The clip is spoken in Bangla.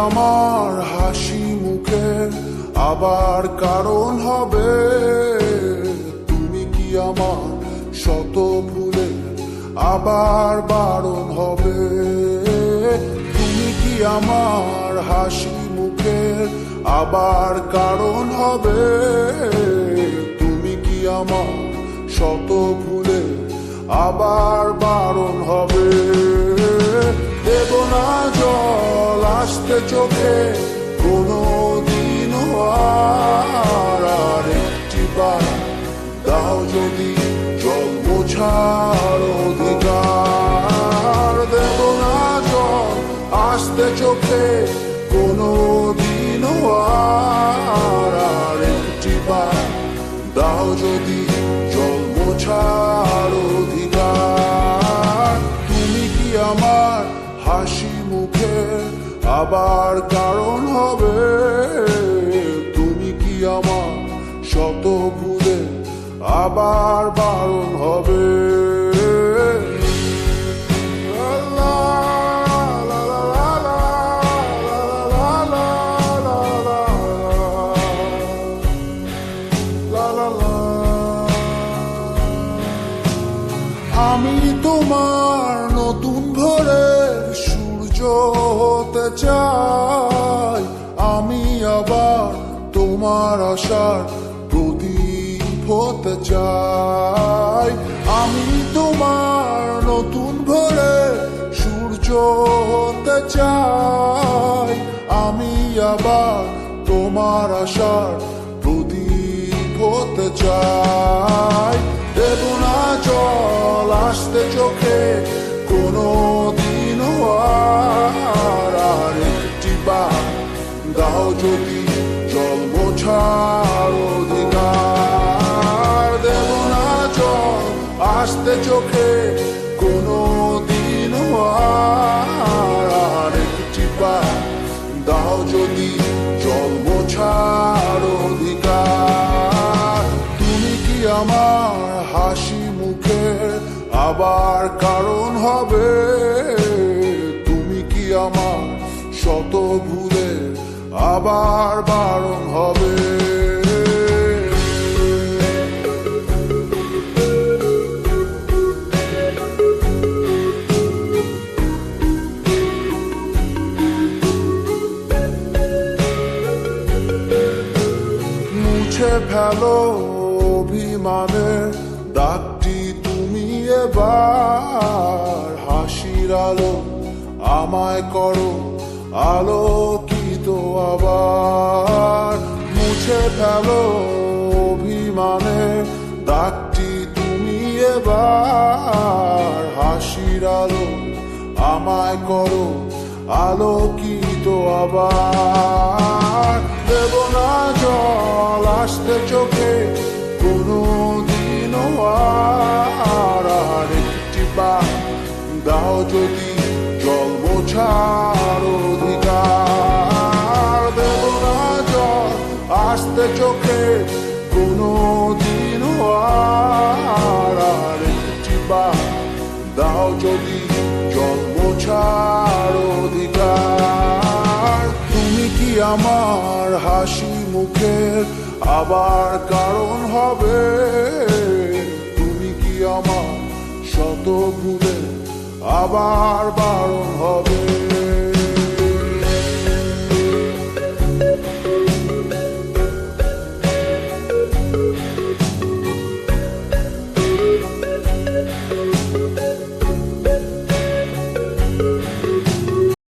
আমার হাসি মুখে আবার কারণ হবে? তুমি কি আমার শত ভুলে আবার বারণ হবে? তুমি কি আমার হাসি মুখে আবার কারণ হবে? তুমি কি আমার শত ভুলে আবার বারণ হবে? দেব না জল আসতে চোখে কোনো দিন, আর একটি বার দাও যদি জল মোছার অধিকার। দেব না জল আসতে চোখে কোনো দিন, আর একটি বার দাও যদি জল মোছার অধিকার। তুমি কি আমার হাসি মুখে আবার কারণ হবে? তুমি কি আমার শত ভুলে আবার বারণ হবে? আমি তোমার নতুন ভোরের সূর্য হতে চাই, আমি আবার তোমার আশার প্রদীপ হতে চাই। আমি তোমার নতুন ভোরের সূর্য হতে চাই, আমি আবার তোমার আশার প্রদীপ হতে চাই। দেব না জল আসতে চোখে কোনো দিন, আর একটি বার দাও যদি জল মোছার অধিকার। দেব না জল আসতে চোখে কোনো দিন, আর একটি বার দাও যদি জল মোছার অধিকার। তুমি কি আমার হাসি মুখে আবার কারণ হবে? তুমি কি আমার শত ভুলে আবার বারণ হবে? মুছে ফেলো অভিমানের দাগটি তুমি এবার, হাসির আলো আমায় করো আলোকিত আবার। মুছে ফেলো অভিমানের দাগটি তুমি এবার, হাসির আলো আমায় করো আলোকিত আবার। দেব না জল আসতে চোখে কোনো দিন, আর একটি বার দাও যদি জল মোছার অধিকার। দেব না জল আসতে চোখে কোনো দিন, আর একটি বার দাও যদি জল মোছার অধিকার। তুমি কি আমার হাসি মুখের আবার কারণ হবে? তুমি কি আমার শত ভুলে আবার বারণ হবে?